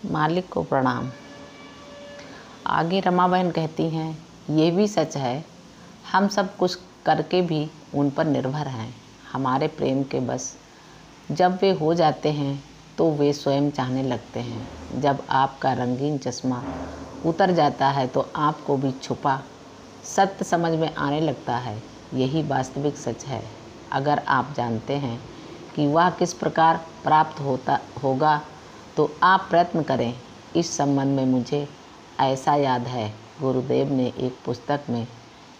मालिक को प्रणाम। आगे रमा बहन कहती हैं, ये भी सच है, हम सब कुछ करके भी उन पर निर्भर हैं। हमारे प्रेम के बस जब वे हो जाते हैं तो वे स्वयं चाहने लगते हैं। जब आपका रंगीन चश्मा उतर जाता है तो आपको भी छुपा सत्य समझ में आने लगता है। यही वास्तविक सच है। अगर आप जानते हैं कि वह किस प्रकार प्राप्त होगा तो आप प्रयत्न करें। इस संबंध में मुझे ऐसा याद है, गुरुदेव ने एक पुस्तक में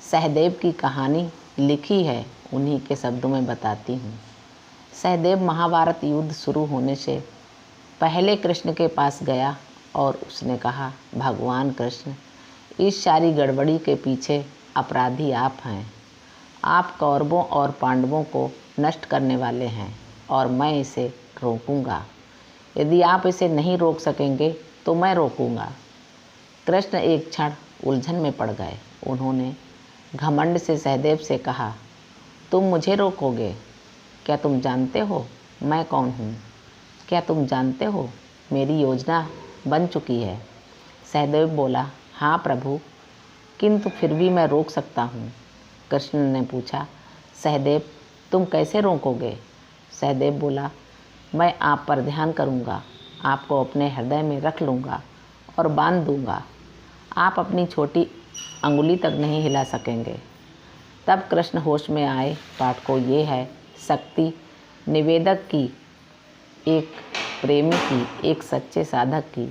सहदेव की कहानी लिखी है, उन्हीं के शब्दों में बताती हूँ। सहदेव महाभारत युद्ध शुरू होने से पहले कृष्ण के पास गया और उसने कहा, भगवान कृष्ण, इस सारी गड़बड़ी के पीछे अपराधी आप हैं। आप कौरवों और पांडवों को नष्ट करने वाले हैं और मैं इसे रोकूंगा। यदि आप इसे नहीं रोक सकेंगे तो मैं रोकूंगा। कृष्ण एक क्षण उलझन में पड़ गए। उन्होंने घमंड से सहदेव से कहा, तुम मुझे रोकोगे? क्या तुम जानते हो मैं कौन हूँ? क्या तुम जानते हो मेरी योजना बन चुकी है? सहदेव बोला, हाँ प्रभु, किंतु फिर भी मैं रोक सकता हूँ। कृष्ण ने पूछा, सहदेव तुम कैसे रोकोगे? सहदेव बोला, मैं आप पर ध्यान करूँगा, आपको अपने हृदय में रख लूँगा और बांध दूँगा। आप अपनी छोटी अंगुली तक नहीं हिला सकेंगे। तब कृष्ण होश में आए। पाठ को ये है शक्ति निवेदक की, एक प्रेमी की, एक सच्चे साधक की।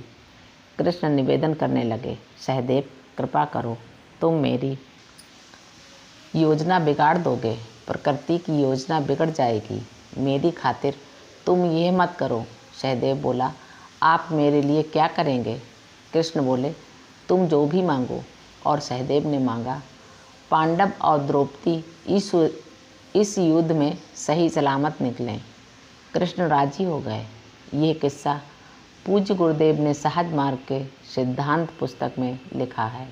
कृष्ण निवेदन करने लगे, सहदेव कृपा करो, तुम मेरी योजना बिगाड़ दोगे। प्रकृति की योजना बिगड़ जाएगी। मेरी खातिर तुम यह मत करो। सहदेव बोला, आप मेरे लिए क्या करेंगे? कृष्ण बोले, तुम जो भी मांगो। और सहदेव ने मांगा, पांडव और द्रौपदी इस युद्ध में सही सलामत निकलें। कृष्ण राजी हो गए। यह किस्सा पूज्य गुरुदेव ने सहज मार्ग के सिद्धांत पुस्तक में लिखा है।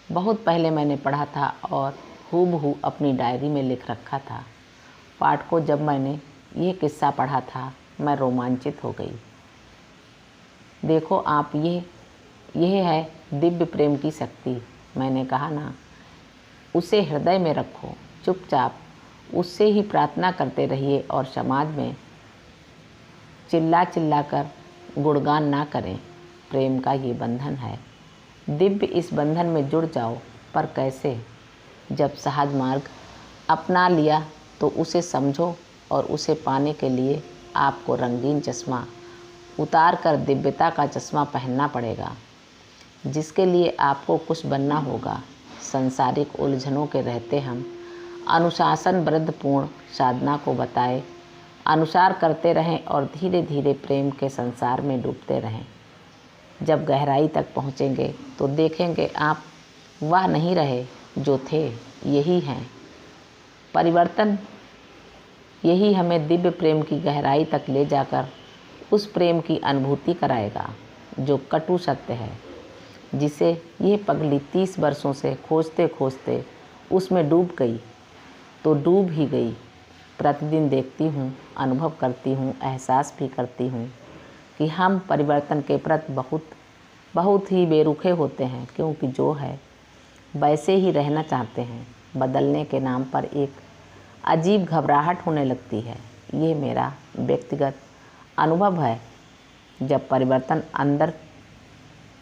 बहुत पहले मैंने पढ़ा था और हूबहू अपनी डायरी में लिख रखा था। पाठ को जब मैंने यह किस्सा पढ़ा था मैं रोमांचित हो गई। देखो आप, यह है दिव्य प्रेम की शक्ति। मैंने कहा ना, उसे हृदय में रखो, चुपचाप उससे ही प्रार्थना करते रहिए और समाज में चिल्ला चिल्ला कर गुणगान ना करें। प्रेम का ये बंधन है दिव्य, इस बंधन में जुड़ जाओ। पर कैसे? जब सहज मार्ग अपना लिया तो उसे समझो और उसे पाने के लिए आपको रंगीन चश्मा उतार कर दिव्यता का चश्मा पहनना पड़ेगा, जिसके लिए आपको कुछ बनना होगा। संसारिक उलझनों के रहते हम अनुशासन वृद्धपूर्ण साधना को बताए अनुसार करते रहें और धीरे धीरे प्रेम के संसार में डूबते रहें। जब गहराई तक पहुँचेंगे तो देखेंगे आप वह नहीं रहे जो थे। यही हैं परिवर्तन। यही हमें दिव्य प्रेम की गहराई तक ले जाकर उस प्रेम की अनुभूति कराएगा जो कटु सत्य है, जिसे यह पगली 30 वर्षों से खोजते खोजते उसमें डूब गई तो डूब ही गई। प्रतिदिन देखती हूँ, अनुभव करती हूँ, एहसास भी करती हूँ कि हम परिवर्तन के प्रति बहुत ही बेरुखे होते हैं, क्योंकि जो है वैसे ही रहना चाहते हैं। बदलने के नाम पर एक अजीब घबराहट होने लगती है। ये मेरा व्यक्तिगत अनुभव है। जब परिवर्तन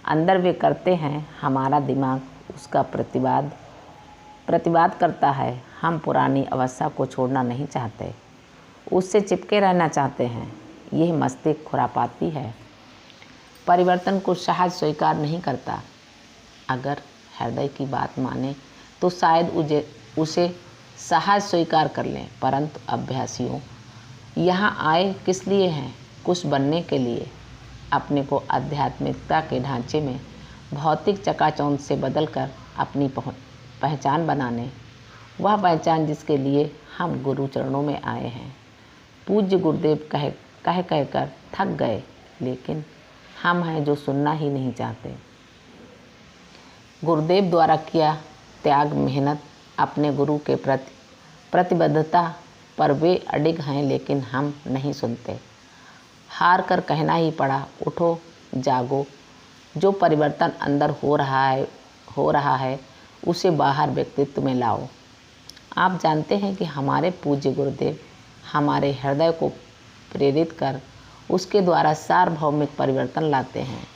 अंदर वे करते हैं, हमारा दिमाग उसका प्रतिवाद करता है। हम पुरानी अवस्था को छोड़ना नहीं चाहते, उससे चिपके रहना चाहते हैं। यह मस्तिष्क खुरापाती है, परिवर्तन को सहज स्वीकार नहीं करता। अगर हृदय की बात माने तो शायद उसे सहज स्वीकार कर लें, परंतु अभ्यासियों यहाँ आए किस लिए हैं? कुछ बनने के लिए। अपने को आध्यात्मिकता के ढांचे में भौतिक चकाचौंध से बदलकर अपनी पहचान बनाने, वह पहचान जिसके लिए हम गुरु चरणों में आए हैं। पूज्य गुरुदेव कह कर थक गए, लेकिन हम हैं जो सुनना ही नहीं चाहते। गुरुदेव द्वारा किया त्याग, मेहनत, अपने गुरु के प्रति प्रतिबद्धता पर वे अडिग हैं, लेकिन हम नहीं सुनते। हार कर कहना ही पड़ा, उठो जागो, जो परिवर्तन अंदर हो रहा है उसे बाहर व्यक्तित्व में लाओ। आप जानते हैं कि हमारे पूज्य गुरुदेव हमारे हृदय को प्रेरित कर उसके द्वारा सार्वभौमिक परिवर्तन लाते हैं।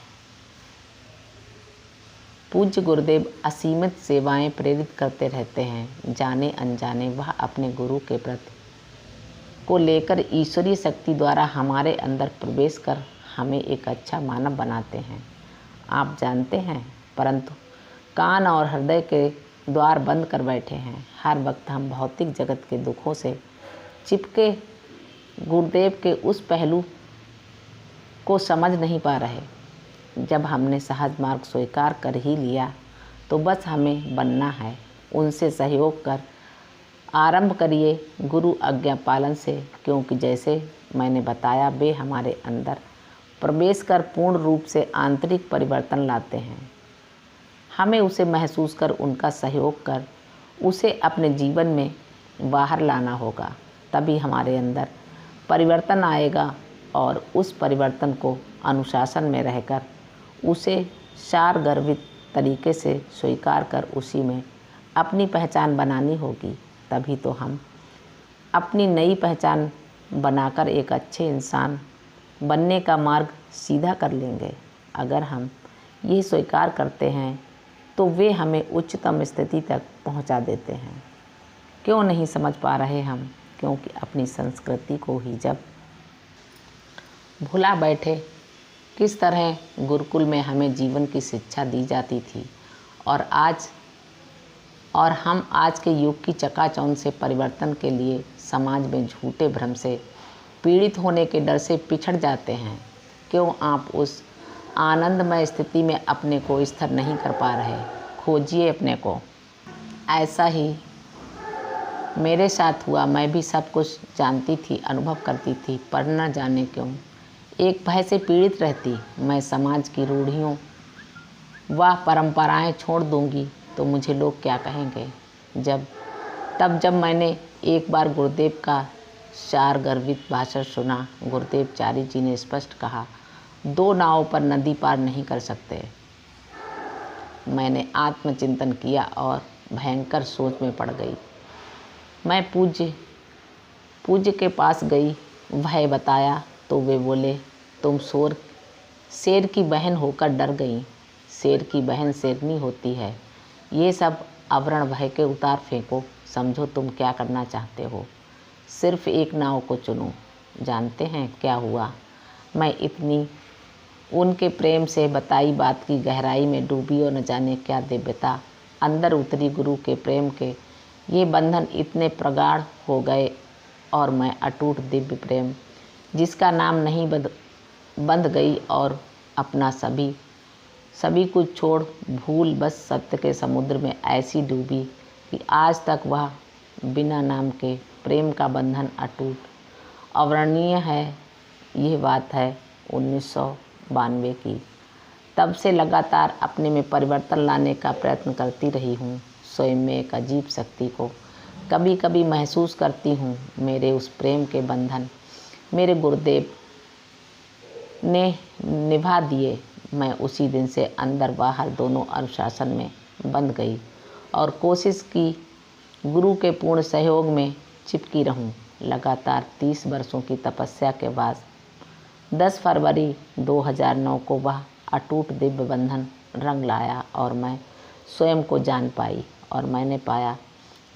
पूज्य गुरुदेव असीमित सेवाएं प्रेरित करते रहते हैं। जाने अनजाने वह अपने गुरु के प्रति को लेकर ईश्वरीय शक्ति द्वारा हमारे अंदर प्रवेश कर हमें एक अच्छा मानव बनाते हैं। आप जानते हैं, परंतु कान और हृदय के द्वार बंद कर बैठे हैं। हर वक्त हम भौतिक जगत के दुखों से चिपके गुरुदेव के उस पहलू को समझ नहीं पा रहे। जब हमने सहज मार्ग स्वीकार कर ही लिया तो बस हमें बनना है। उनसे सहयोग कर आरंभ करिए गुरु आज्ञा पालन से, क्योंकि जैसे मैंने बताया वे हमारे अंदर प्रवेश कर पूर्ण रूप से आंतरिक परिवर्तन लाते हैं। हमें उसे महसूस कर उनका सहयोग कर उसे अपने जीवन में बाहर लाना होगा, तभी हमारे अंदर परिवर्तन आएगा और उस परिवर्तन को अनुशासन में रहकर उसे सारगर्भित तरीके से स्वीकार कर उसी में अपनी पहचान बनानी होगी। तभी तो हम अपनी नई पहचान बनाकर एक अच्छे इंसान बनने का मार्ग सीधा कर लेंगे। अगर हम ये स्वीकार करते हैं तो वे हमें उच्चतम स्थिति तक पहुंचा देते हैं। क्यों नहीं समझ पा रहे हम? क्योंकि अपनी संस्कृति को ही जब भुला बैठे। किस तरह गुरुकुल में हमें जीवन की शिक्षा दी जाती थी और हम आज के युग की चकाचौंध से परिवर्तन के लिए समाज में झूठे भ्रम से पीड़ित होने के डर से पिछड़ जाते हैं। क्यों आप उस आनंदमय स्थिति में अपने को स्थिर नहीं कर पा रहे? खोजिए अपने को। ऐसा ही मेरे साथ हुआ। मैं भी सब कुछ जानती थी, अनुभव करती थी, पर न जाने क्यों एक भय से पीड़ित रहती। मैं समाज की रूढ़ियों व परंपराएं छोड़ दूंगी तो मुझे लोग क्या कहेंगे? जब मैंने एक बार गुरुदेव का सारगर्भित भाषण सुना। गुरुदेव चारी जी ने स्पष्ट कहा, 2 नावों पर नदी पार नहीं कर सकते। मैंने आत्मचिंतन किया और भयंकर सोच में पड़ गई। मैं पूज्य के पास गई, भय बताया तो वे बोले, तुम शेर की बहन होकर डर गई। शेर की बहन शेरनी होती है। ये सब आवरण भय के उतार फेंको। समझो तुम क्या करना चाहते हो। सिर्फ एक नाव को चुनो। जानते हैं क्या हुआ? मैं इतनी उनके प्रेम से बताई बात की गहराई में डूबी और न जाने क्या दिव्यता अंदर उतरी। गुरु के प्रेम के ये बंधन इतने प्रगाढ़ हो गए और मैं अटूट दिव्य प्रेम जिसका नाम नहीं बंध गई और अपना सभी कुछ छोड़ भूल बस सत्य के समुद्र में ऐसी डूबी कि आज तक वह बिना नाम के प्रेम का बंधन अटूट अवर्णनीय है। यह बात है 1992 की। तब से लगातार अपने में परिवर्तन लाने का प्रयत्न करती रही हूँ। स्वयं में एक अजीब शक्ति को कभी कभी महसूस करती हूँ। मेरे उस प्रेम के बंधन मेरे गुरुदेव ने निभा दिए। मैं उसी दिन से अंदर बाहर दोनों अनुशासन में बंध गई और कोशिश की गुरु के पूर्ण सहयोग में चिपकी रहूं। लगातार 30 वर्षों की तपस्या के बाद 10 फरवरी 2009 को वह अटूट दिव्य बंधन रंग लाया और मैं स्वयं को जान पाई और मैंने पाया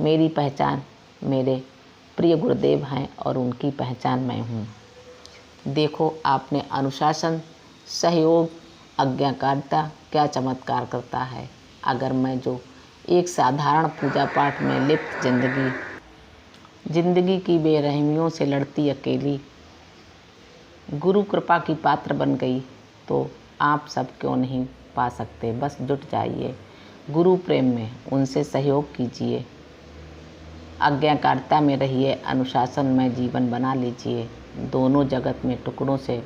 मेरी पहचान मेरे प्रिय गुरुदेव हैं और उनकी पहचान मैं हूँ। देखो, आपने अनुशासन, सहयोग, आज्ञाकारिता क्या चमत्कार करता है। अगर मैं जो एक साधारण पूजा पाठ में लिप्त जिंदगी की बेरहमियों से लड़ती अकेली गुरु कृपा की पात्र बन गई, तो आप सब क्यों नहीं पा सकते? बस जुट जाइए गुरु प्रेम में, उनसे सहयोग कीजिए, आज्ञाकारिता में रहिए, अनुशासन में जीवन बना लीजिए। दोनों जगत में टुकड़ों से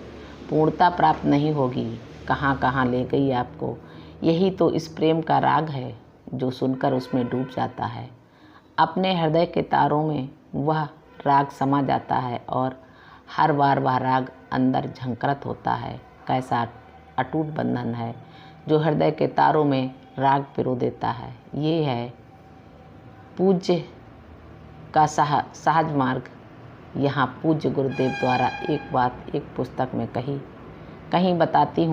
पूर्णता प्राप्त नहीं होगी। कहाँ कहाँ ले गई आपको। यही तो इस प्रेम का राग है जो सुनकर उसमें डूब जाता है। अपने हृदय के तारों में वह राग समा जाता है और हर बार वह राग अंदर झंकृत होता है। कैसा अटूट बंधन है जो हृदय के तारों में राग पिरो देता है। ये है पूज्य का सहज मार्ग। यहाँ पूज्य गुरुदेव द्वारा एक बात एक पुस्तक में कहीं बताती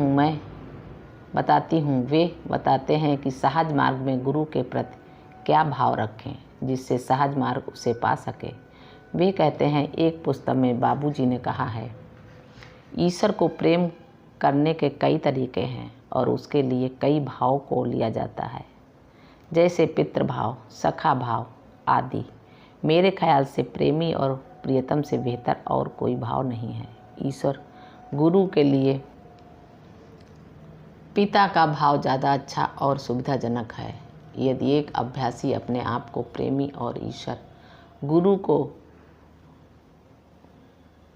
हूँ वे बताते हैं कि सहज मार्ग में गुरु के प्रति क्या भाव रखें जिससे सहज मार्ग उसे पा सके। वे कहते हैं, एक पुस्तक में बाबूजी ने कहा है, ईश्वर को प्रेम करने के कई तरीके हैं और उसके लिए कई भाव को लिया जाता है, जैसे पितृभाव, सखा भाव आदि। मेरे ख्याल से प्रेमी और प्रियतम से बेहतर और कोई भाव नहीं है। ईश्वर गुरु के लिए पिता का भाव ज़्यादा अच्छा और सुविधाजनक है। यदि एक अभ्यासी अपने आप को प्रेमी और ईश्वर गुरु को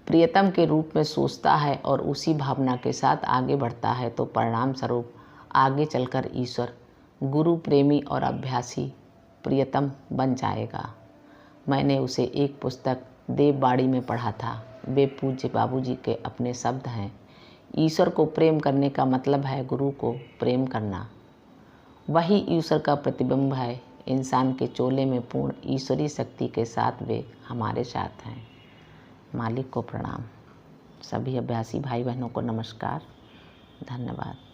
प्रियतम के रूप में सोचता है और उसी भावना के साथ आगे बढ़ता है तो परिणाम स्वरूप आगे चलकर ईश्वर गुरु प्रेमी और अभ्यासी प्रियतम बन जाएगा। मैंने उसे एक पुस्तक देववाणी में पढ़ा था। वे पूज्य बाबूजी के अपने शब्द हैं। ईश्वर को प्रेम करने का मतलब है गुरु को प्रेम करना। वही ईश्वर का प्रतिबिंब है। इंसान के चोले में पूर्ण ईश्वरीय शक्ति के साथ वे हमारे साथ हैं। मालिक को प्रणाम। सभी अभ्यासी भाई बहनों को नमस्कार। धन्यवाद।